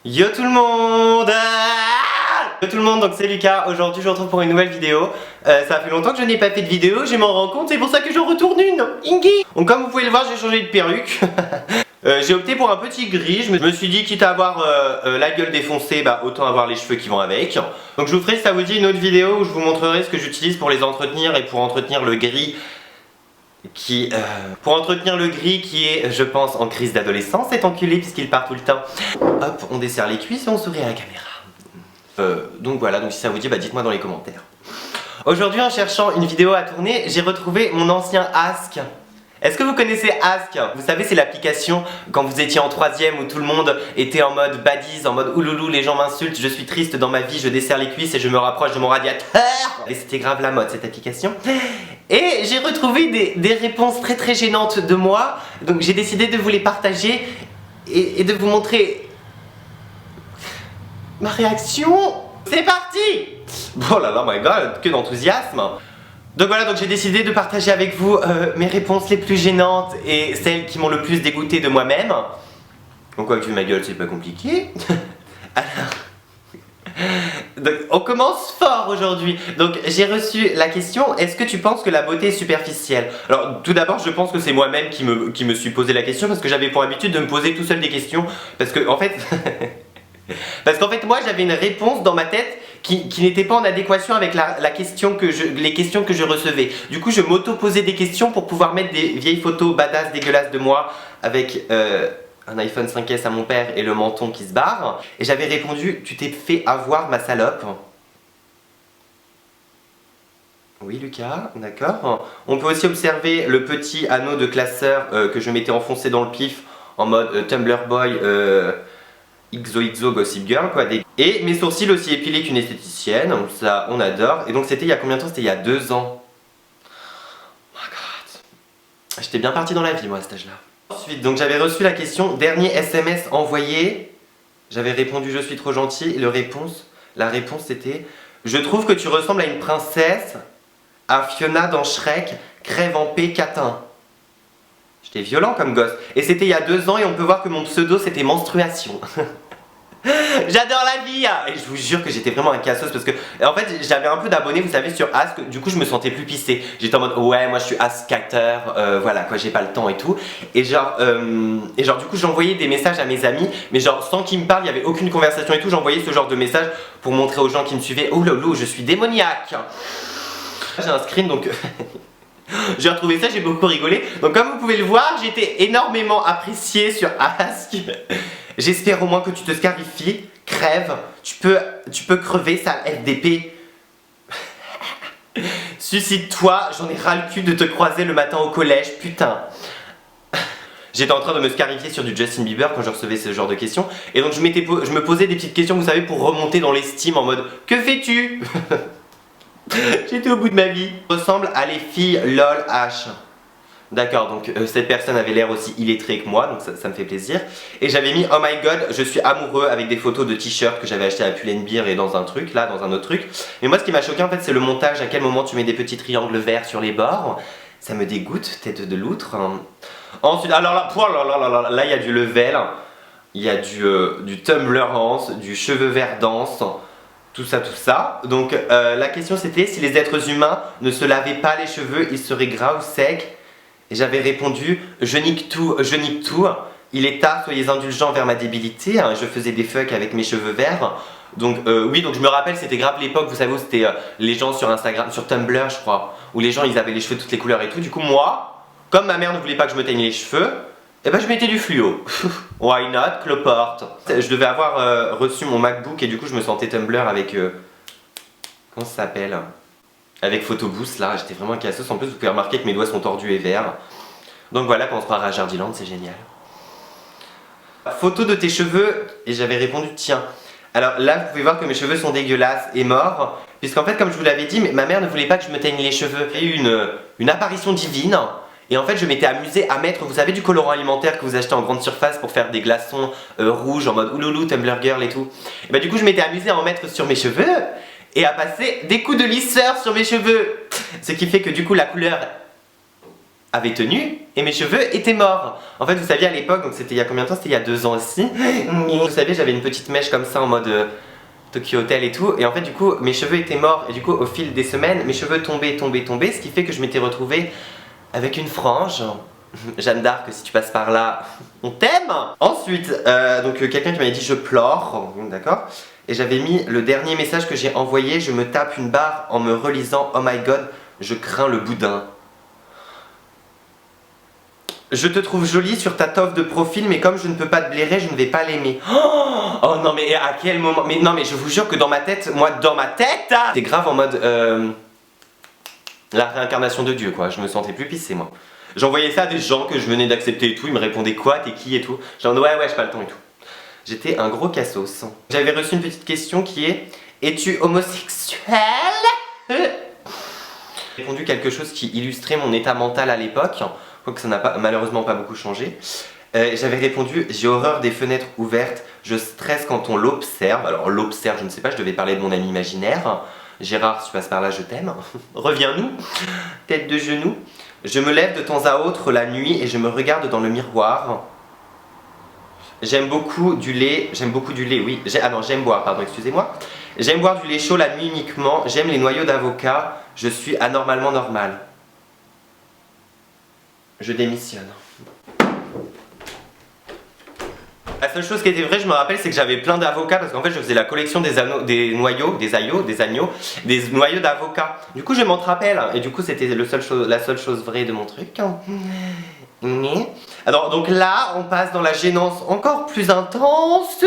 Yo tout le monde! Yo tout le monde, donc c'est Lucas. Aujourd'hui je vous retrouve pour une nouvelle vidéo. Ça fait longtemps que je n'ai pas fait de vidéo, je m'en rends compte, c'est pour ça que j'en retourne une. Ingi. Donc comme vous pouvez le voir, j'ai changé de perruque. J'ai opté pour un petit gris. Je me suis dit, quitte à avoir la gueule défoncée, bah autant avoir les cheveux qui vont avec. Donc je vous ferai, si ça vous dit, une autre vidéo où je vous montrerai ce que j'utilise pour les entretenir et pour entretenir le gris qui est, je pense, en crise d'adolescence, cet enculé, puisqu'il part tout le temps. Hop, on desserre les cuisses et on sourit à la caméra. Donc voilà, donc si ça vous dit, bah dites-moi dans les commentaires. Aujourd'hui, en cherchant une vidéo à tourner, j'ai retrouvé mon ancien Ask. Est-ce que vous connaissez Ask? Vous savez, c'est l'application quand vous étiez en 3ème où tout le monde était en mode badise, en mode ouloulou, les gens m'insultent, je suis triste dans ma vie, je desserre les cuisses et je me rapproche de mon radiateur. Et c'était grave la mode, cette application. Et j'ai retrouvé des réponses très gênantes de moi. Donc j'ai décidé de vous les partager et de vous montrer ma réaction. C'est parti! Oh là là, my god, que d'enthousiasme! Donc voilà, donc j'ai décidé de partager avec vous mes réponses les plus gênantes et celles qui m'ont le plus dégoûté de moi-même. Donc quoi que vu ma gueule, c'est pas compliqué. Donc on commence fort aujourd'hui. Donc j'ai reçu la question, est-ce que tu penses que la beauté est superficielle? Alors tout d'abord, je pense que c'est moi-même qui me suis posé la question, parce que j'avais pour habitude de me poser tout seul des questions. Parce que en fait moi j'avais une réponse dans ma tête qui n'était pas en adéquation avec les questions que je recevais. Du coup je m'auto-posais des questions pour pouvoir mettre des vieilles photos badass dégueulasses de moi avec un iPhone 5S à mon père et le menton qui se barre. Et j'avais répondu, tu t'es fait avoir ma salope. Oui Lucas, d'accord. On peut aussi observer le petit anneau de classeur que je m'étais enfoncé dans le pif en mode Tumblr Boy XOXO Gossip Girl quoi. Et mes sourcils aussi épilés qu'une esthéticienne, ça on adore. Et donc c'était il y a combien de temps? C'était il y a 2 ans. Oh my god. J'étais bien parti dans la vie moi à cet âge là. Ensuite donc j'avais reçu la question, dernier SMS envoyé. J'avais répondu je suis trop gentil et la réponse c'était, je trouve que tu ressembles à une princesse, à Fiona dans Shrek, crève en paix catin. J'étais violent comme gosse. Et c'était il y a 2 ans et on peut voir que mon pseudo c'était menstruation. J'adore la vie! Et je vous jure que j'étais vraiment un cassos parce que en fait j'avais un peu d'abonnés, vous savez, sur Ask. Du coup je me sentais plus pissé. J'étais en mode ouais moi je suis Askater, voilà quoi, j'ai pas le temps et tout. Et genre du coup j'envoyais des messages à mes amis, mais genre sans qu'ils me parlent, il y avait aucune conversation et tout. J'envoyais ce genre de messages pour montrer aux gens qui me suivaient, oh lolo je suis démoniaque. J'ai un screen donc j'ai retrouvé ça, j'ai beaucoup rigolé. Donc comme vous pouvez le voir, j'ai été énormément apprécié sur Ask. J'espère au moins que tu te scarifies, crève, tu peux crever, sale FDP. Suicide-toi, j'en ai ras le cul de te croiser le matin au collège, putain. J'étais en train de me scarifier sur du Justin Bieber quand je recevais ce genre de questions. Et donc je me posais des petites questions, vous savez, pour remonter dans l'estime en mode que fais-tu? J'étais au bout de ma vie. Ressemble à les filles LOL H. D'accord, donc cette personne avait l'air aussi illettrée que moi, donc ça me fait plaisir. Et j'avais mis oh my god, je suis amoureux avec des photos de t-shirts que j'avais acheté à Pull&Bear et dans un truc, là, dans un autre truc. Mais moi ce qui m'a choqué en fait c'est le montage, à quel moment tu mets des petits triangles verts sur les bords. Ça me dégoûte, tête de loutre. Ensuite, alors là il y a du level, il y a du Tumblrance, du cheveux vert danse. Tout ça. Donc la question c'était si les êtres humains ne se lavaient pas les cheveux, ils seraient gras ou secs. Et j'avais répondu je nique tout, il est tard, soyez indulgents vers ma débilité. Je faisais des fucks avec mes cheveux verts. Donc oui, donc je me rappelle, c'était grave l'époque, vous savez où c'était les gens sur Instagram, sur Tumblr je crois, où les gens ils avaient les cheveux de toutes les couleurs et tout. Du coup moi, comme ma mère ne voulait pas que je me teigne les cheveux, et ben je mettais du fluo. Why not, cloporte. Je devais avoir reçu mon MacBook et du coup je me sentais Tumblr avec comment ça s'appelle, avec Photoboost là, j'étais vraiment un cassos. En plus vous pouvez remarquer que mes doigts sont tordus et verts. Donc voilà, quand on se croirait à Jardiland, c'est génial. Photo de tes cheveux, et j'avais répondu tiens. Alors là vous pouvez voir que mes cheveux sont dégueulasses et morts, puisqu'en fait comme je vous l'avais dit, ma mère ne voulait pas que je me teigne les cheveux. J'ai eu une apparition divine. Et en fait je m'étais amusé à mettre, vous savez, du colorant alimentaire que vous achetez en grande surface pour faire des glaçons rouges en mode ouloulou, Tumblr Girl et tout. Et bah du coup je m'étais amusé à en mettre sur mes cheveux et à passer des coups de lisseur sur mes cheveux. Ce qui fait que du coup la couleur avait tenu et mes cheveux étaient morts. En fait, vous saviez à l'époque, donc c'était il y a combien de temps? C'était il y a 2 ans aussi. Vous saviez, j'avais une petite mèche comme ça en mode Tokyo Hotel et tout. Et en fait, du coup, mes cheveux étaient morts. Et du coup, au fil des semaines, mes cheveux tombaient. Ce qui fait que je m'étais retrouvée avec une frange. Jeanne d'Arc, si tu passes par là, on t'aime. Ensuite, donc quelqu'un qui m'avait dit je pleure, d'accord. Et j'avais mis le dernier message que j'ai envoyé, je me tape une barre en me relisant oh my god, je crains le boudin. Je te trouve jolie sur ta toffe de profil, mais comme je ne peux pas te blairer, je ne vais pas l'aimer. Oh non, mais à quel moment? Mais non, mais je vous jure que dans ma tête, c'est grave en mode la réincarnation de Dieu, quoi. Je me sentais plus pissé, moi. J'envoyais ça à des gens que je venais d'accepter et tout, ils me répondaient quoi, t'es qui et tout. Genre ouais, j'ai pas le temps et tout. J'étais un gros cassos. J'avais reçu une petite question qui est es-tu homosexuel? J'ai répondu quelque chose qui illustrait mon état mental à l'époque. Quoique ça n'a malheureusement pas beaucoup changé. J'avais répondu j'ai horreur des fenêtres ouvertes, je stresse quand on l'observe. Alors l'observe, je ne sais pas, je devais parler de mon ami imaginaire. Gérard, si tu passes par là, je t'aime. Reviens-nous, tête de genou. Je me lève de temps à autre la nuit et je me regarde dans le miroir. J'aime beaucoup du lait, oui. J'aime boire, pardon, excusez-moi. J'aime boire du lait chaud la nuit uniquement. J'aime les noyaux d'avocat. Je suis anormalement normal. Je démissionne. La seule chose qui était vraie, je me rappelle, c'est que j'avais plein d'avocats parce qu'en fait je faisais la collection des noyaux d'avocats. Du coup je m'en rappelle et du coup c'était la seule chose vraie de mon truc. Alors donc là on passe dans la gênance encore plus intense.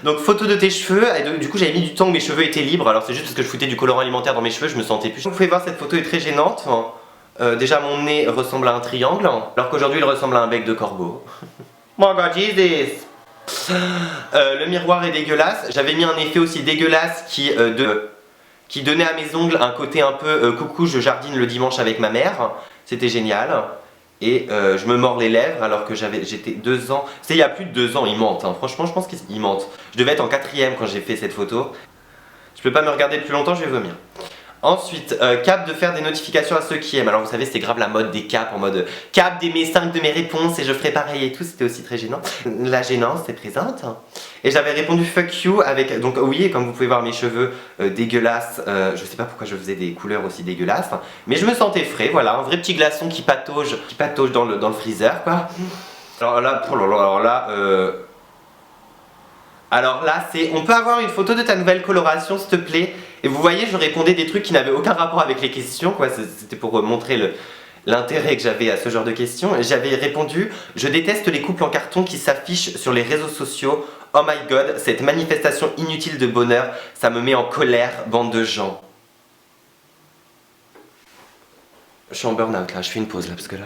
Donc photo de tes cheveux, et du coup j'avais mis du temps où mes cheveux étaient libres. Alors c'est juste parce que je foutais du colorant alimentaire dans mes cheveux, je me sentais plus. Vous pouvez voir cette photo est très gênante. Déjà mon nez ressemble à un triangle, alors qu'aujourd'hui il ressemble à un bec de corbeau. Oh god Jesus. Le miroir est dégueulasse. J'avais mis un effet aussi dégueulasse qui donnait à mes ongles un côté un peu coucou je jardine le dimanche avec ma mère. C'était génial. Et je me mords les lèvres alors que j'étais 2 ans. C'est il y a plus de 2 ans, il mente. Hein. Franchement je pense qu'il mente. Je devais être en 4ème quand j'ai fait cette photo. Je peux pas me regarder plus longtemps, je vais vomir. Ensuite, cap de faire des notifications à ceux qui aiment. Alors vous savez, c'était grave la mode des caps en mode cap d'aimer 5 de mes réponses et je ferai pareil et tout. C'était aussi très gênant. La gênance est présente. Et j'avais répondu fuck you avec. Donc oui, comme vous pouvez voir mes cheveux dégueulasses. Je sais pas pourquoi je faisais des couleurs aussi dégueulasses. Mais je me sentais frais, voilà. Un vrai petit glaçon qui patauge dans le freezer, quoi. Alors là, c'est on peut avoir une photo de ta nouvelle coloration s'il te plaît. Et vous voyez, je répondais des trucs qui n'avaient aucun rapport avec les questions, quoi. C'était pour montrer l'intérêt que j'avais à ce genre de questions. J'avais répondu je déteste les couples en carton qui s'affichent sur les réseaux sociaux. Oh my god, cette manifestation inutile de bonheur, ça me met en colère, bande de gens. Je suis en burn-out là, je fais une pause là parce que là.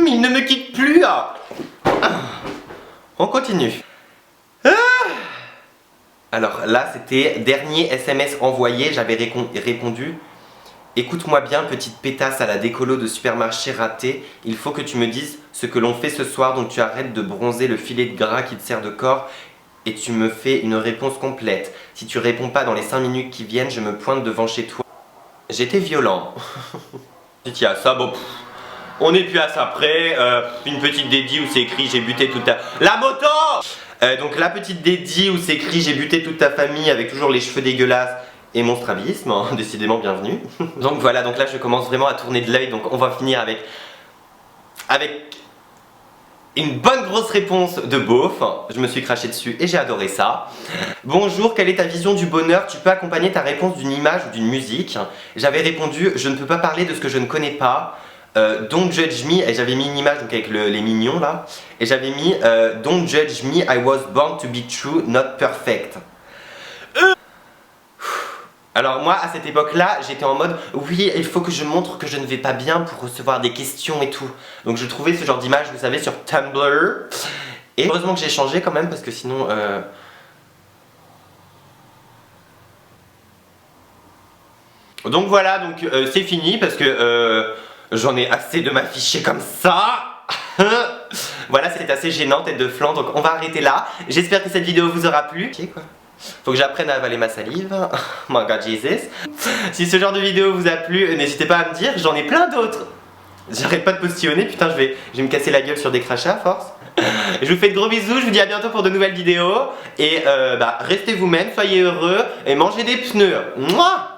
Il ne me quitte plus. On continue. Alors là, c'était dernier SMS envoyé, j'avais répondu écoute-moi bien, petite pétasse à la décolo de supermarché raté, il faut que tu me dises ce que l'on fait ce soir, donc tu arrêtes de bronzer le filet de gras qui te sert de corps et tu me fais une réponse complète. Si tu réponds pas dans les 5 minutes qui viennent, je me pointe devant chez toi. J'étais violent. Tiens, ça, bon, on n'est plus à ça près. Une petite dédie où c'est écrit j'ai buté toute ta... La moto. Donc la petite dédie où c'est écrit j'ai buté toute ta famille avec toujours les cheveux dégueulasses et mon strabisme, hein, décidément bienvenue. Donc voilà, donc là je commence vraiment à tourner de l'œil, donc on va finir avec une bonne grosse réponse de beauf. Je me suis craché dessus et j'ai adoré ça. Bonjour, quelle est ta vision du bonheur? Tu peux accompagner ta réponse d'une image ou d'une musique? J'avais répondu je ne peux pas parler de ce que je ne connais pas. Don't judge me, et j'avais mis une image donc avec les mignons là, et j'avais mis Don't judge me, I was born to be true, not perfect. Alors moi à cette époque là j'étais en mode oui il faut que je montre que je ne vais pas bien pour recevoir des questions et tout. Donc je trouvais ce genre d'image vous savez sur Tumblr. Et heureusement que j'ai changé quand même parce que sinon Donc voilà, donc c'est fini parce que j'en ai assez de m'afficher comme ça. Voilà, c'était assez gênant, tête de flan, donc on va arrêter là. J'espère que cette vidéo vous aura plu. Quoi. Faut que j'apprenne à avaler ma salive. My God Jesus. Si ce genre de vidéo vous a plu, n'hésitez pas à me dire, j'en ai plein d'autres. J'arrête pas de postillonner, putain je vais me casser la gueule sur des crachats à force. Je vous fais de gros bisous, je vous dis à bientôt pour de nouvelles vidéos. Et restez vous-même, soyez heureux et mangez des pneus. Mouah.